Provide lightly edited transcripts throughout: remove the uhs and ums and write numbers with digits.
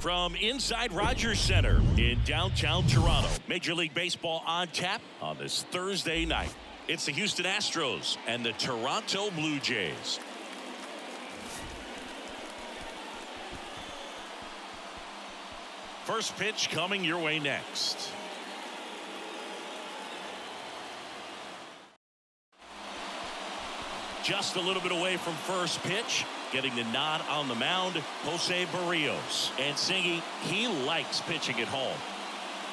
From inside Rogers Center in downtown Toronto, Major League Baseball on tap on this Thursday night. It's the Houston Astros and the Toronto Blue Jays. First pitch coming your way next. Just a little bit away from first pitch. Getting the nod on the mound, Jose Barrios. And Singy, he likes pitching at home.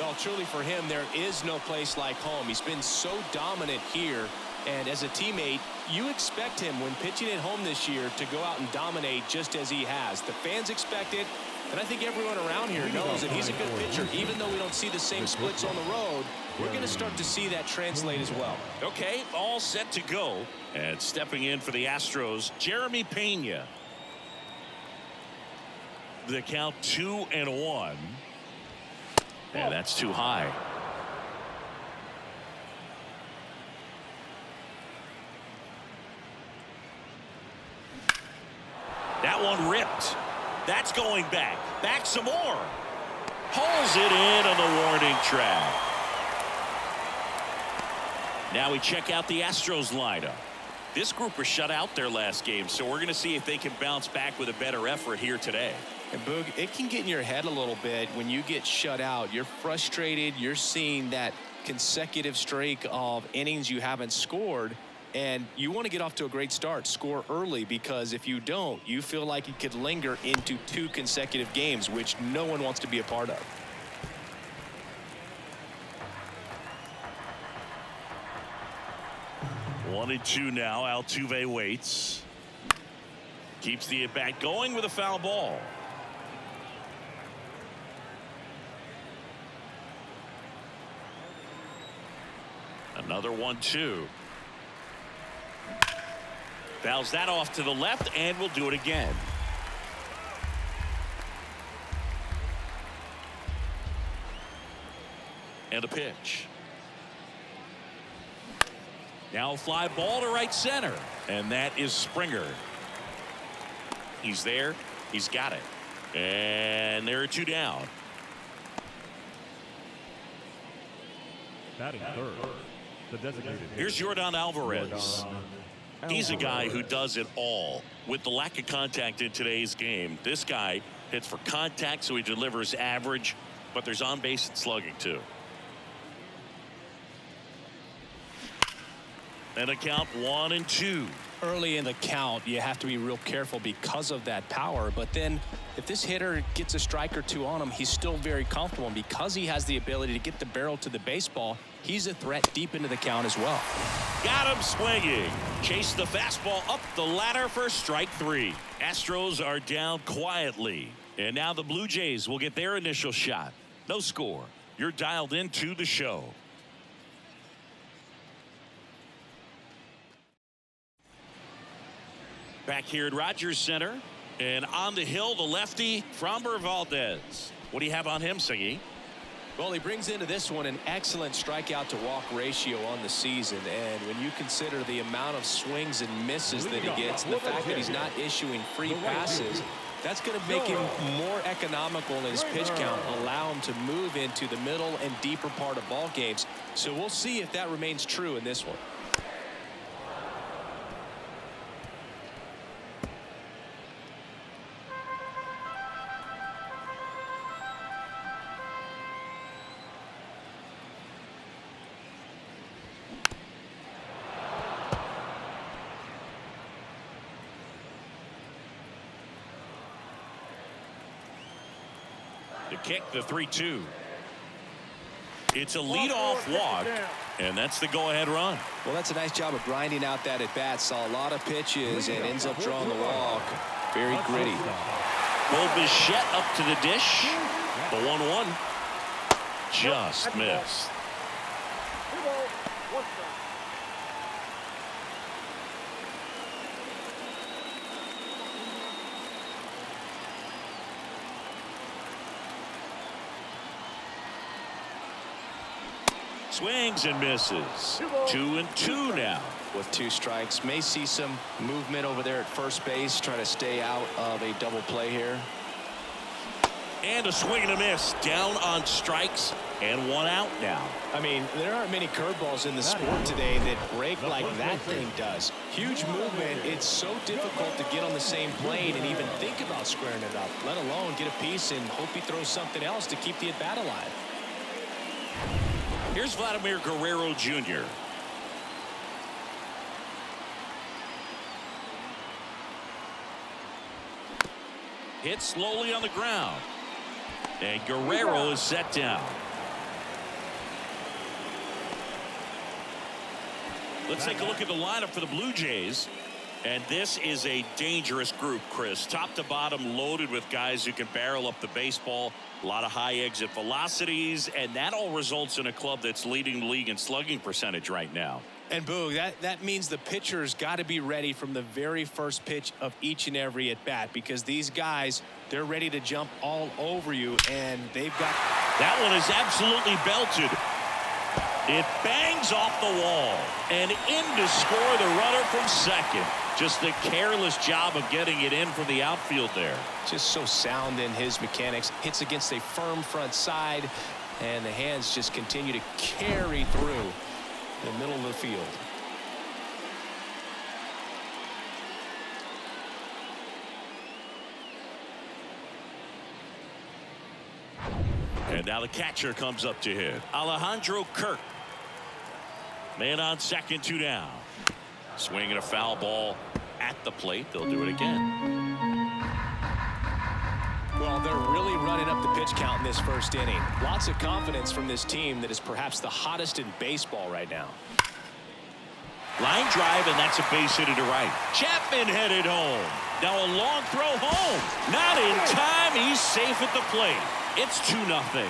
Well, truly for him, there is no place like home. He's been so dominant here. And as a teammate, you expect him when pitching at home this year to go out and dominate just as he has. The fans expect it. And I think everyone around here knows that he's a good pitcher. Even though we don't see the same splits on the road, we're going to start to see that translate as well. Okay, all set to go. And stepping in for the Astros, Jeremy Pena. The count 2-1. And that's too high. That one ripped. That's going back. Back some more. Pulls it in on the warning track. Now we check out the Astros lineup. This group was shut out their last game, so we're going to see if they can bounce back with a better effort here today. And Boog, it can get in your head a little bit when you get shut out. You're frustrated. You're seeing that consecutive streak of innings you haven't scored. And you want to get off to a great start, score early, because if you don't, you feel like it could linger into 2 consecutive games, which no one wants to be a part of. One and two now. Altuve waits. Keeps the at-bat going with a foul ball. Another 1-2. Fouls that off to the left, and we'll do it again. And a pitch. Now a fly ball to right center, and that is Springer. He's there. He's got it. And there are 2 down. Batting third, the designated. Here's Jordan Alvarez. He's a guy who does it all. With the lack of contact in today's game, this guy hits for contact, so he delivers average, but there's on base and slugging too. And a count 1-2. Early in the count, you have to be real careful because of that power. But then if this hitter gets a strike or 2 on him, he's still very comfortable. And because he has the ability to get the barrel to the baseball, he's a threat deep into the count as well. Got him swinging. Chase the fastball up the ladder for strike 3. Astros are down quietly. And now the Blue Jays will get their initial shot. No score. You're dialed into the show. Back here at Rogers Center, and on the hill, the lefty, Framber Valdez. What do you have on him, Singy? Well, he brings into this one an excellent strikeout to walk ratio on the season. And when you consider the amount of swings and misses that he gets, and the fact that he's not issuing free passes, that's going to make him more economical in his pitch count, allow him to move into the middle and deeper part of ball games. So we'll see if that remains true in this one. The kick, the 3-2. It's a leadoff walk, and that's the go-ahead run. Well, that's a nice job of grinding out that at-bat. Saw a lot of pitches and ends up drawing the walk. Very gritty. Bo Bichette up to the dish. The 1-1 just missed. Swings and misses. 2-2 now. With 2 strikes, may see some movement over there at first base, try to stay out of a double play here. And a swing and a miss. Down on strikes and one out now. I mean, there aren't many curveballs in the sport today that break like that thing does. Huge movement. It's so difficult to get on the same plane and even think about squaring it up, let alone get a piece and hope he throws something else to keep the at-bat alive. Here's Vladimir Guerrero Jr. Hit slowly on the ground. And Guerrero is set down. Let's take a look at the lineup for the Blue Jays. And this is a dangerous group, Chris. Top to bottom loaded with guys who can barrel up the baseball. A lot of high exit velocities. And that all results in a club that's leading the league in slugging percentage right now. And Boog, that means the pitcher's got to be ready from the very first pitch of each and every at bat, because these guys, they're ready to jump all over you, and they've got. That one is absolutely belted. It bangs off the wall and in to score the runner from second. Just the careless job of getting it in from the outfield there. Just so sound in his mechanics. Hits against a firm front side, and the hands just continue to carry through the middle of the field. And now the catcher comes up to hit. Alejandro Kirk. Man on second, 2 down. Swinging a foul ball at the plate. They'll do it again. Well, they're really running up the pitch count in this first inning. Lots of confidence from this team that is perhaps the hottest in baseball right now. Line drive, and that's a base hit to right. Chapman headed home. Now a long throw home. Not in time. He's safe at the plate. It's 2-0.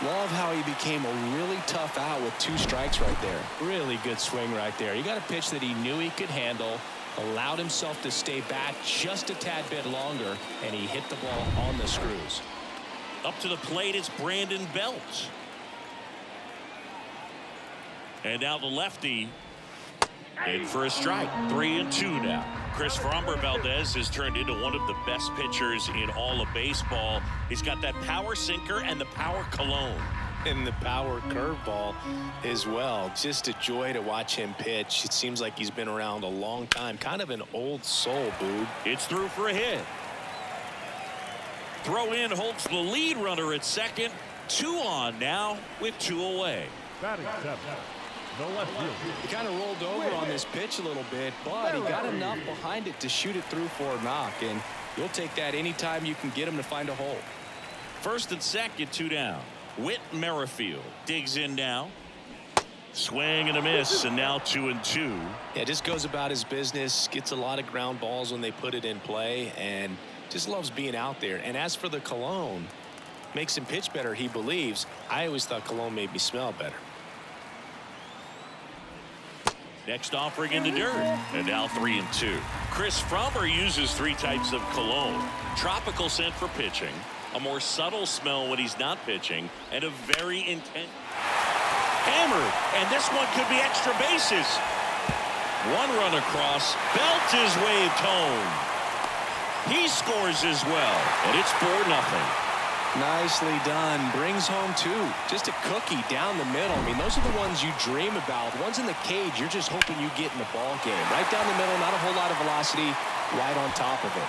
Love how he became a really tough out with 2 strikes right there. Really good swing right there. He got a pitch that he knew he could handle, allowed himself to stay back just a tad bit longer, and he hit the ball on the screws. Up to the plate, it's Brandon Belt. And now the lefty in for a strike. 3-2 now. Chris Framber Valdez has turned into one of the best pitchers in all of baseball. He's got that power sinker and the power cologne. And the power curveball as well. Just a joy to watch him pitch. It seems like he's been around a long time. Kind of an old soul, Boog. It's through for a hit. Throw in holds the lead runner at second. 2 on now with 2 away. Batting 7. The left field. He kind of rolled over on this pitch a little bit, but he got enough behind it to shoot it through for a knock, and you'll take that anytime you can get him to find a hole. First and second, 2 down. Whit Merrifield digs in now. Swing and a miss, and now 2-2. Yeah, just goes about his business, gets a lot of ground balls when they put it in play, and just loves being out there. And as for the cologne, makes him pitch better, he believes. I always thought cologne made me smell better. Next offering in the dirt. And now 3-2. Chris Framber uses 3 types of cologne. Tropical scent for pitching, a more subtle smell when he's not pitching, and a very intense. Hammered, and this one could be extra bases. 1 run across. Belt is waved home. He scores as well, and it's 4-0. Nicely done. Brings home 2. Just a cookie down the middle. I mean, those are the ones you dream about. The ones in the cage, you're just hoping you get in the ball game. Right down the middle, not a whole lot of velocity, right on top of it.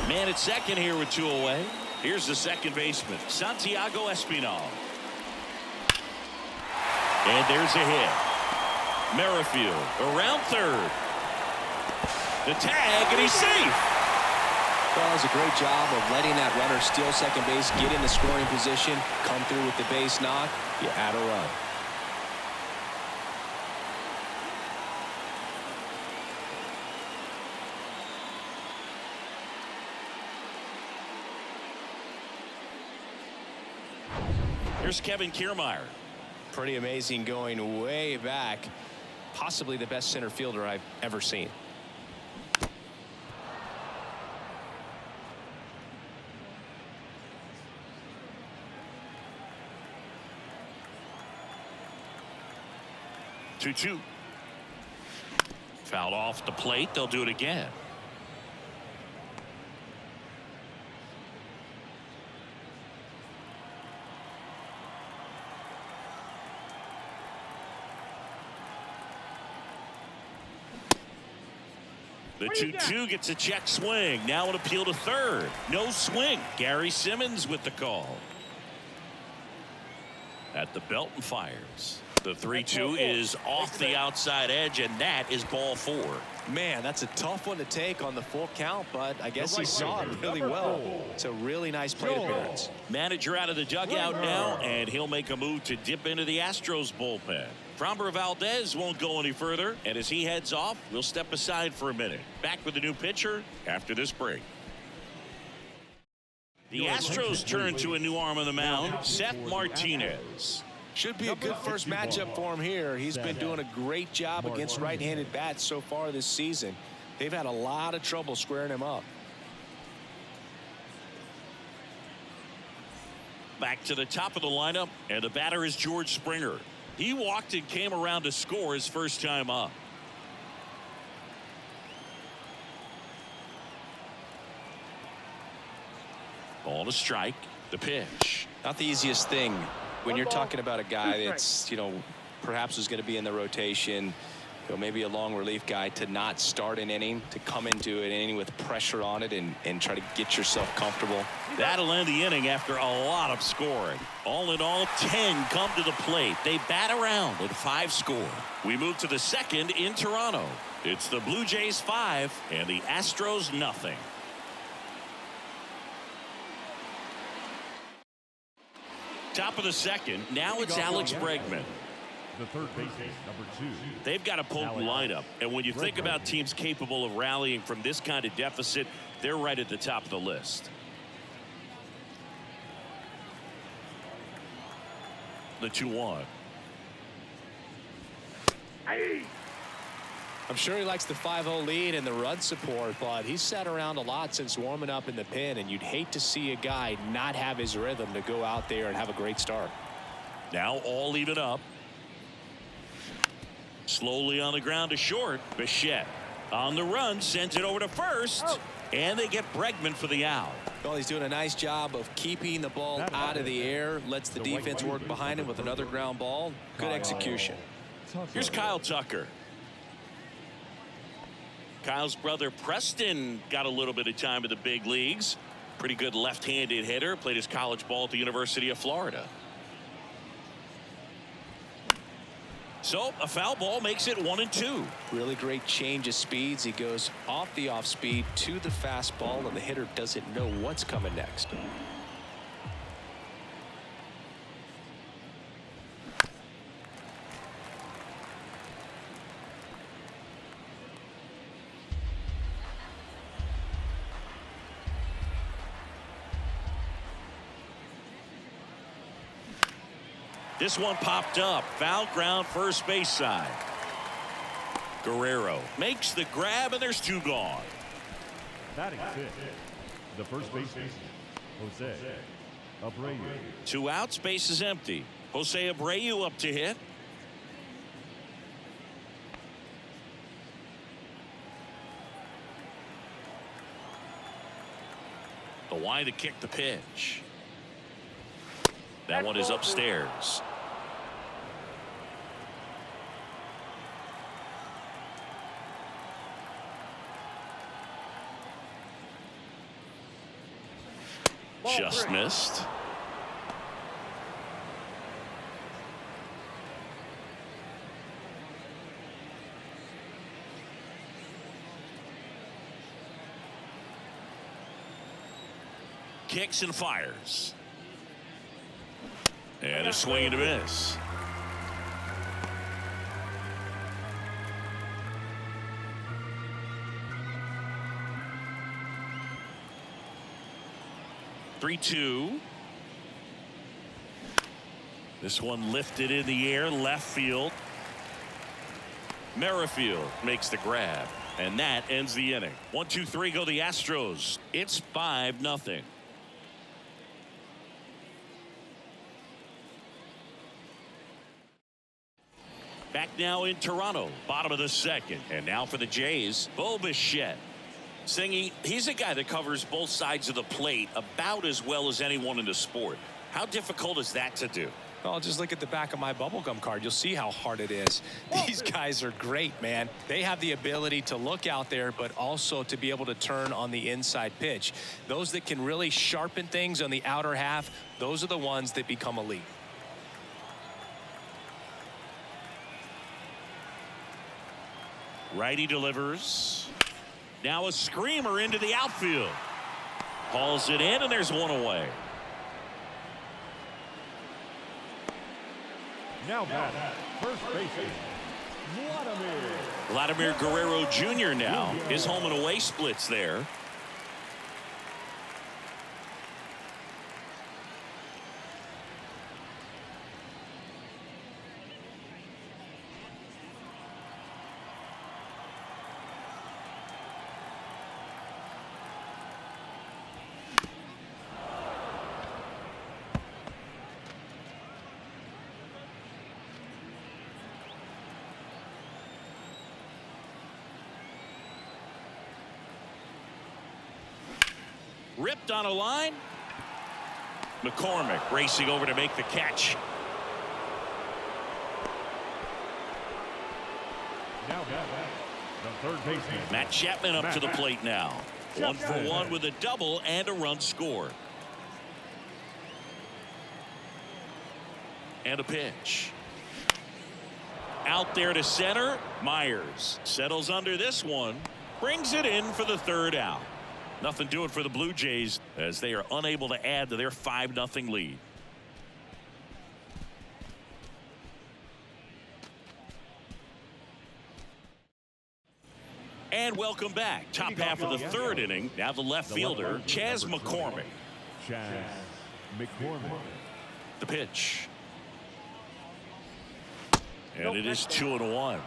Man at second here with 2 away. Here's the second baseman, Santiago Espinal. And there's a hit. Merrifield around third. The tag, and he's safe. Well, it was a great job of letting that runner steal second base, get in the scoring position, come through with the base knock. You add a run. Here's Kevin Kiermaier. Pretty amazing, going way back. Possibly the best center fielder I've ever seen. Fouled off the plate. They'll do it again. The 2-2 gets a check swing. Now an appeal to third. No swing. Gary Simmons with the call. At the belt and fires. The 3-2 is off the outside edge, and that is ball 4. Man, that's a tough one to take on the full count, but I guess he saw it really well. It's a really nice plate appearance. Manager out of the dugout now, and he'll make a move to dip into the Astros bullpen. Framber Valdez won't go any further, and as he heads off, we'll step aside for a minute. Back with the new pitcher after this break. The Astros turn to a new arm on the mound, Seth Martinez. Should be a good first matchup for him here. He's been doing a great job against right-handed bats so far this season. They've had a lot of trouble squaring him up. Back to the top of the lineup, and the batter is George Springer. He walked and came around to score his first time up. Ball to strike. The pitch. Not the easiest thing when you're talking about a guy that's, perhaps is going to be in the rotation, maybe a long relief guy, to not start an inning, to come into an inning with pressure on it and try to get yourself comfortable. That'll end the inning after a lot of scoring. All in all, 10 come to the plate. They bat around and 5 score. We move to the second in Toronto. It's the Blue Jays 5 and the Astros nothing. Top of the second. Now it's Alex Bregman. The third baseman, number 2. They've got a potent lineup, and when you think about teams capable of rallying from this kind of deficit, they're right at the top of the list. The 2-1. I'm sure he likes the 5-0 lead and the run support, but he's sat around a lot since warming up in the pen, and you'd hate to see a guy not have his rhythm to go out there and have a great start. Now all even up. Slowly on the ground to short. Bichette on the run, sends it over to first, and they get Bregman for the out. Well, he's doing a nice job of keeping the ball out of the air, lets the defense work behind him with another ground ball. Good execution. Here's Kyle Tucker. Kyle's brother Preston got a little bit of time in the big leagues. Pretty good left-handed hitter. Played his college ball at the University of Florida. So a foul ball makes it 1-2. Really great change of speeds. He goes off the off speed to the fastball, and the hitter doesn't know what's coming next. This one popped up. Foul ground first base side. Guerrero makes the grab, and there's 2 gone. Batting 6. The first baseman, Jose Abreu. 2 outs, base is empty. Jose Abreu up to hit. The wide to kick the pitch. That one is upstairs. Just missed. Kicks and fires. And a swing and a miss. Three-two. This one lifted in the air, left field. Merrifield makes the grab, and that ends the inning. 1-2-3 go the Astros. It's 5-0. Back now in Toronto, bottom of the second. And now for the Jays, Bo Bichette. Singy, he's a guy that covers both sides of the plate about as well as anyone in the sport. How difficult is that to do? Well, just look at the back of my bubblegum card. You'll see how hard it is. These guys are great, man. They have the ability to look out there, but also to be able to turn on the inside pitch. Those that can really sharpen things on the outer half, those are the ones that become elite. Righty delivers. Now a screamer into the outfield. Hauls it in, and there's one away. Now batting, first baseman, Vladimir Guerrero Jr. now. His home and away splits there. Ripped on a line. McCormick racing over to make the catch. Now the third baseman, Matt Chapman up to the plate now. 1 for 1 with a double and a run scored. And a pitch. Out there to center. Myers settles under this one. Brings it in for the third out. Nothing doing for the Blue Jays as they are unable to add to their 5-0 lead. And welcome back. Top half of the third inning. Now the left fielder, Chas McCormick. The pitch. And it is 2-1.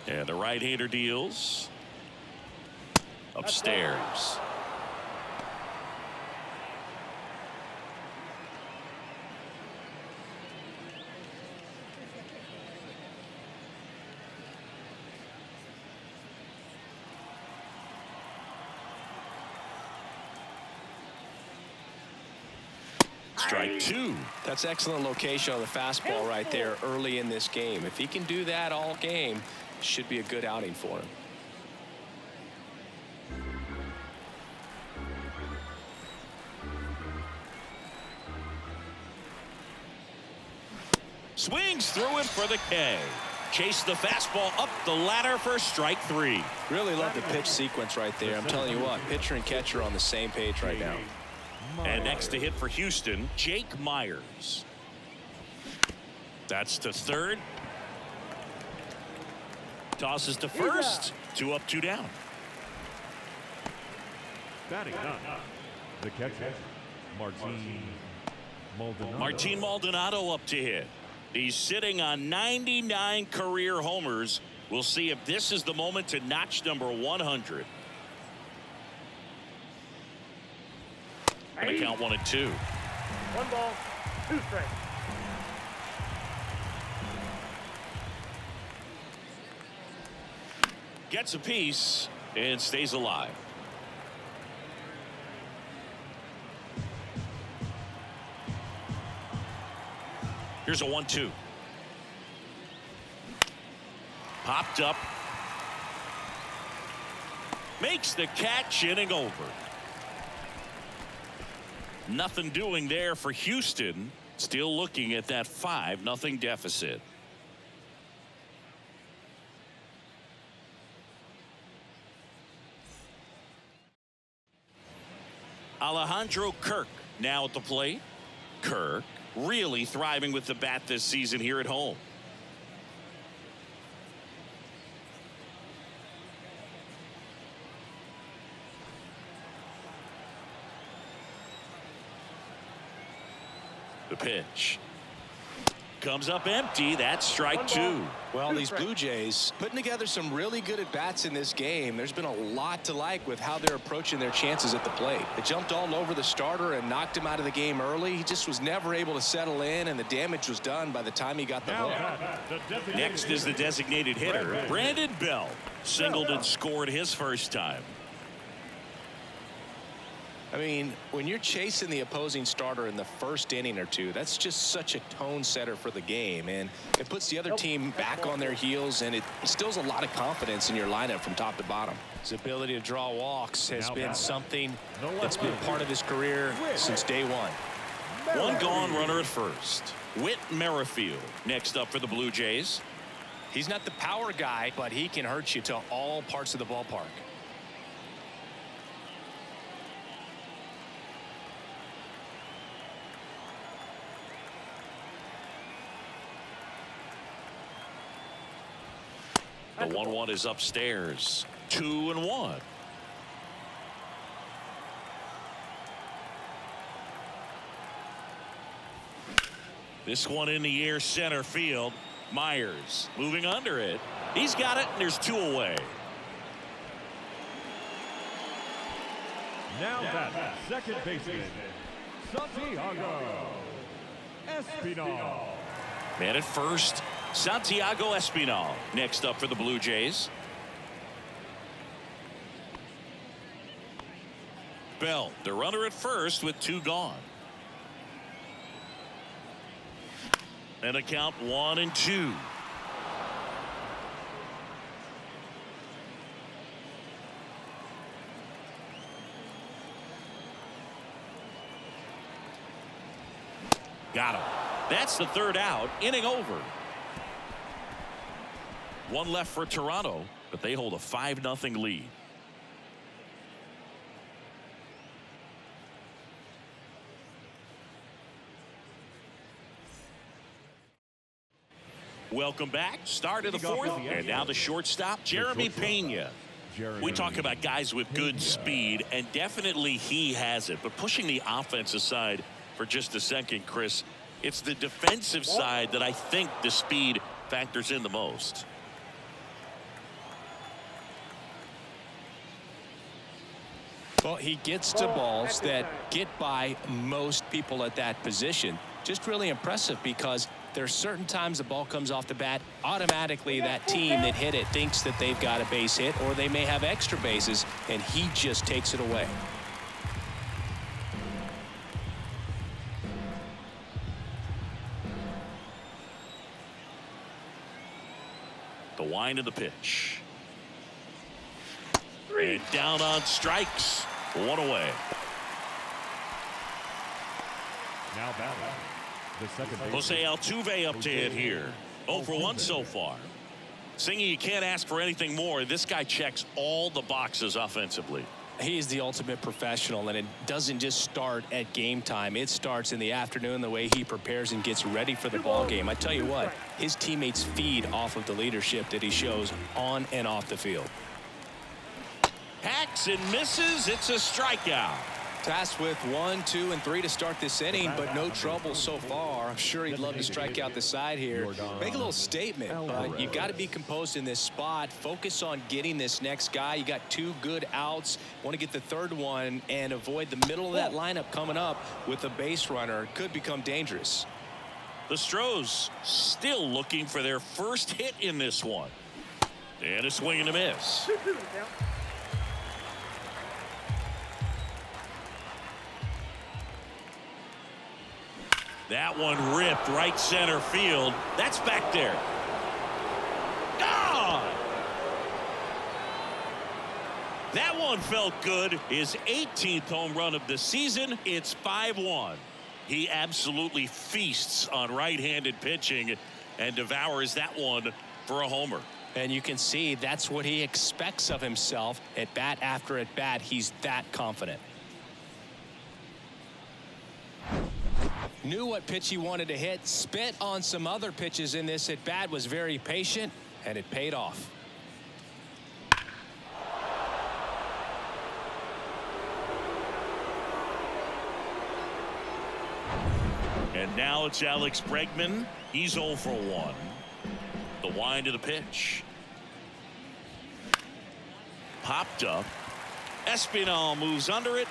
And the right-hander deals upstairs. Strike 2. That's excellent location on the fastball right there early in this game. If he can do that all game, should be a good outing for him. Swings through it for the K. Chase the fastball up the ladder for strike 3. Really love the pitch sequence right there. I'm telling you what, pitcher and catcher are on the same page right now. And next to hit for Houston, Jake Myers. That's to third. Tosses to first. 2 up, 2 down. batting up, the catcher, Martin Maldonado up to hit. He's sitting on 99 career homers. We'll see if this is the moment to notch number 100. Gonna count 1 and 2. 1 ball, 2 strikes. Gets a piece and stays alive. Here's a 1-2. Popped up. Makes the catch, inning over. Nothing doing there for Houston. Still looking at that 5-0 deficit. Alejandro Kirk now at the plate. Kirk really thriving with the bat this season here at home. The pitch. comes up empty. That's strike two. Well, these Blue Jays putting together some really good at-bats in this game. There's been a lot to like with how they're approaching their chances at the plate. They jumped all over the starter and knocked him out of the game early. He just was never able to settle in, and the damage was done by the time he got the hook. Next is the designated hitter, Brandon Belt. Singled and scored his first time. I mean, when you're chasing the opposing starter in the first inning or two, that's just such a tone setter for the game, and it puts the other team back on their heels, and it instills a lot of confidence in your lineup from top to bottom. His ability to draw walks has been something that's been part of his career since day one. One gone, runner at first. Whit Merrifield next up for the Blue Jays. He's not the power guy, but he can hurt you to all parts of the ballpark. The 1-1 is upstairs. 2-1. This one in the air, center field. Myers moving under it. He's got it, and there's two away. Now that second baseman, Santiago Espinal. Man at first, Santiago Espinal next up for the Blue Jays. Bell, the runner at first with two gone. And a count 1-2. Got him. That's the third out. Inning over. One left for Toronto, but they hold a 5-0 lead. Welcome back. Start of the fourth, and now the shortstop, Jeremy Pena. We talk about guys with good speed, and definitely he has it. But pushing the offense aside for just a second, Chris, it's the defensive side that I think the speed factors in the most. Well, he gets to balls that get by most people at that position. Just really impressive because there's certain times the ball comes off the bat, automatically that team that hit it thinks that they've got a base hit, or they may have extra bases, and he just takes it away. The wind of the pitch. And down on strikes. One away. Now batting, the second baseman, Jose Altuve up to hit here. 0 for 1 so far. Singy, you can't ask for anything more. This guy checks all the boxes offensively. He is the ultimate professional, and it doesn't just start at game time. It starts in the afternoon, the way he prepares and gets ready for the ball game. I tell you what, his teammates feed off of the leadership that he shows on and off the field. Hacks and misses. It's a strikeout. Tasked with 1, 2, and 3 to start this inning, but no trouble so far. I'm sure he'd love to strike out the side here. Make a little statement, but you got to be composed in this spot. Focus on getting this next guy. You got 2 good outs. Want to get the third one and avoid the middle of that lineup coming up with a base runner. It could become dangerous. The Astros still looking for their first hit in this one. And a swing and a miss. That one ripped right center field. That's back there. Gone! That one felt good. His 18th home run of the season. It's 5-1. He absolutely feasts on right-handed pitching and devours that one for a homer. And you can see that's what he expects of himself at bat after at bat. He's that confident. Knew what pitch he wanted to hit, spit on some other pitches in this at bat, was very patient, and it paid off. And now it's Alex Bregman. He's 0 for 1. The wind of the pitch. Popped up. Espinal moves under it.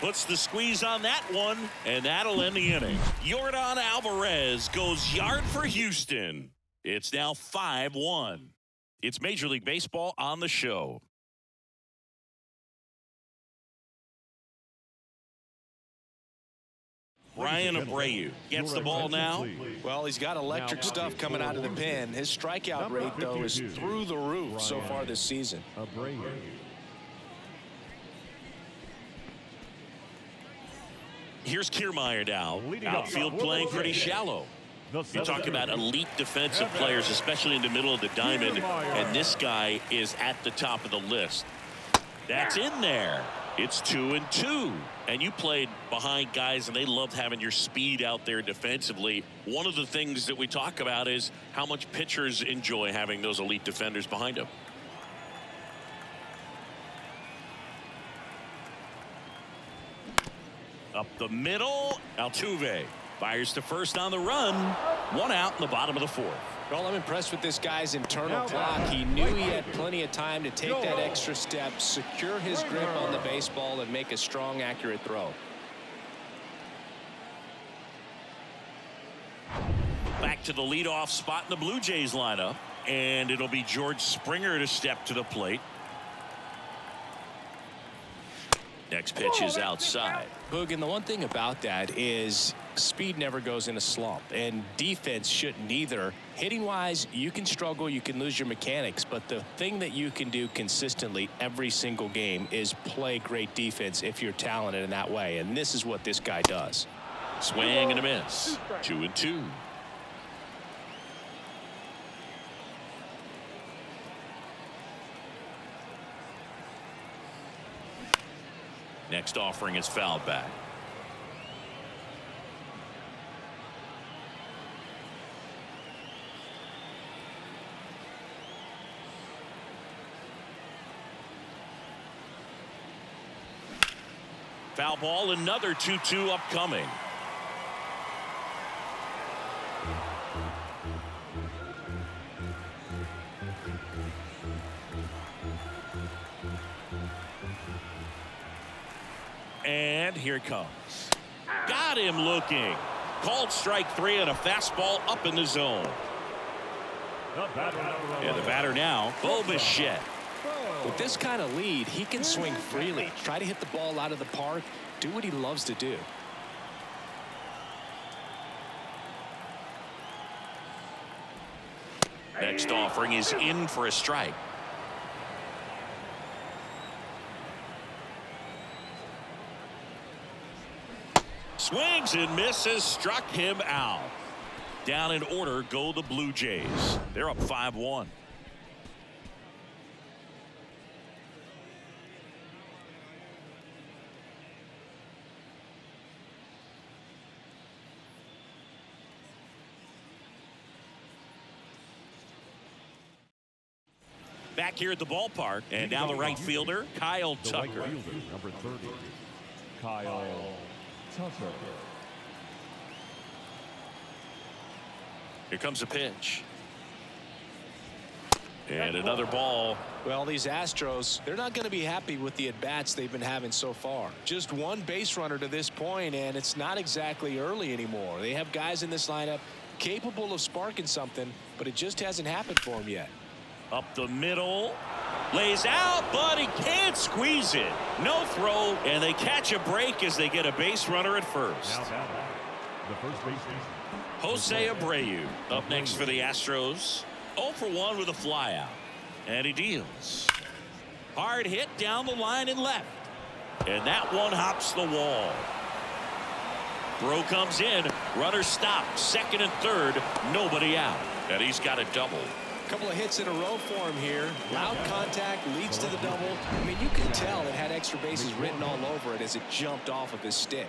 Puts the squeeze on that one, and that'll end the inning. Yordan Alvarez goes yard for Houston. It's now 5-1. It's Major League Baseball on the show. Brian Abreu gets the ball now. Well, he's got electric stuff coming out of the pen. His strikeout rate, though, is through the roof so far this season. Here's Kiermaier now. Outfield playing pretty shallow. You talk about elite defensive players, especially in the middle of the diamond, and this guy is at the top of the list. That's in there. It's 2-2. And you played behind guys, and they loved having your speed out there defensively. One of the things that we talk about is how much pitchers enjoy having those elite defenders behind them. Up the middle, Altuve fires to first on the run. 1 out in the bottom of the 4th. Well, I'm impressed with this guy's internal clock. He knew he had plenty of time to take that extra step, secure his grip on the baseball, and make a strong, accurate throw. Back to the leadoff spot in the Blue Jays lineup, and it'll be George Springer to step to the plate. Next pitch is outside. Boog, and the one thing about that is speed never goes in a slump, and defense shouldn't either. Hitting wise, you can struggle, you can lose your mechanics, but the thing that you can do consistently every single game is play great defense if you're talented in that way, and this is what this guy does. Swing and a miss. 2-2. Next offering is fouled back. Foul ball, another 2-2 upcoming. And here it comes. Got him looking. Called strike 3 on a fastball up in the zone. And the batter now, Bo Bichette. With this kind of lead, he can swing freely, try to hit the ball out of the park, do what he loves to do. Next offering is in for a strike. Swings and misses, struck him out. Down in order go the Blue Jays. They're up 5-1. Back here at the ballpark, and now the right fielder, Kyle Tucker. Number 30, Kyle Tucker. Here comes a pitch. And another ball. Well, these Astros, they're not going to be happy with the at-bats they've been having so far. Just one base runner to this point, and it's not exactly early anymore. They have guys in this lineup capable of sparking something, but it just hasn't happened for them yet. Up the middle, lays out, but he can't squeeze it. No throw, and they catch a break as they get a base runner at first. The first baseman, Jose Abreu up next for the Astros. 0 for 1 with a flyout, and he deals. Hard hit down the line and left, and that one hops the wall. Throw comes in, runner stopped, second and third, nobody out, and he's got a double. Couple of hits in a row for him here. Loud contact leads to the double. I mean, you can tell it had extra bases written all over it as it jumped off of his stick.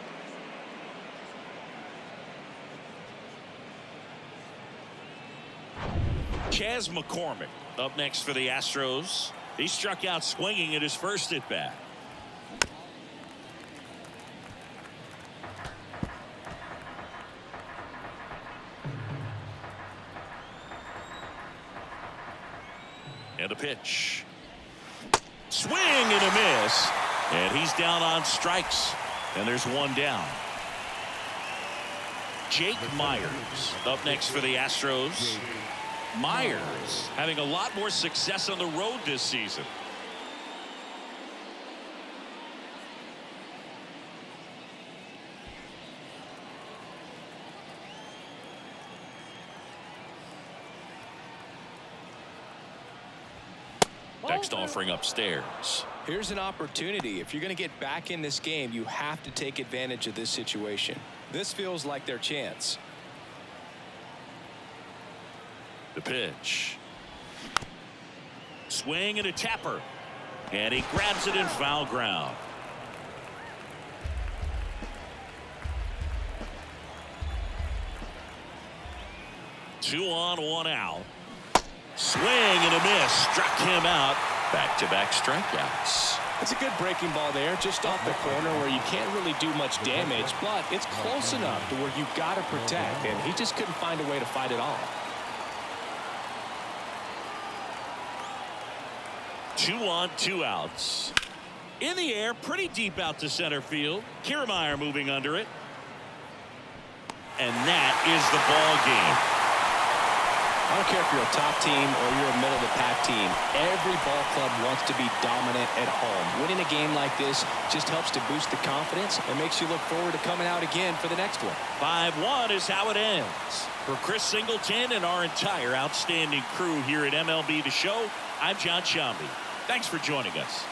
Chas McCormick up next for the Astros. He struck out swinging at his first at bat. And the pitch. Swing and a miss. And he's down on strikes. And there's one down. Jake Myers up next for the Astros. Myers having a lot more success on the road this season. Next offering upstairs. Here's an opportunity. If you're going to get back in this game, you have to take advantage of this situation. This feels like their chance. The pitch. Swing and a tapper. And he grabs it in foul ground. Two on, one out. Swing and a miss. Struck him out. Back-to-back strikeouts. It's a good breaking ball there, just off the corner where you can't really do much damage, but it's close enough to where you've got to protect, and he just couldn't find a way to fight it off. 2 on, 2 outs. In the air, pretty deep out to center field. Kiermaier moving under it. And that is the ball game. I don't care if you're a top team or you're a middle-of-the-pack team. Every ball club wants to be dominant at home. Winning a game like this just helps to boost the confidence and makes you look forward to coming out again for the next one. 5-1 is how it ends. For Chris Singleton and our entire outstanding crew here at MLB The Show, I'm John Shambi. Thanks for joining us.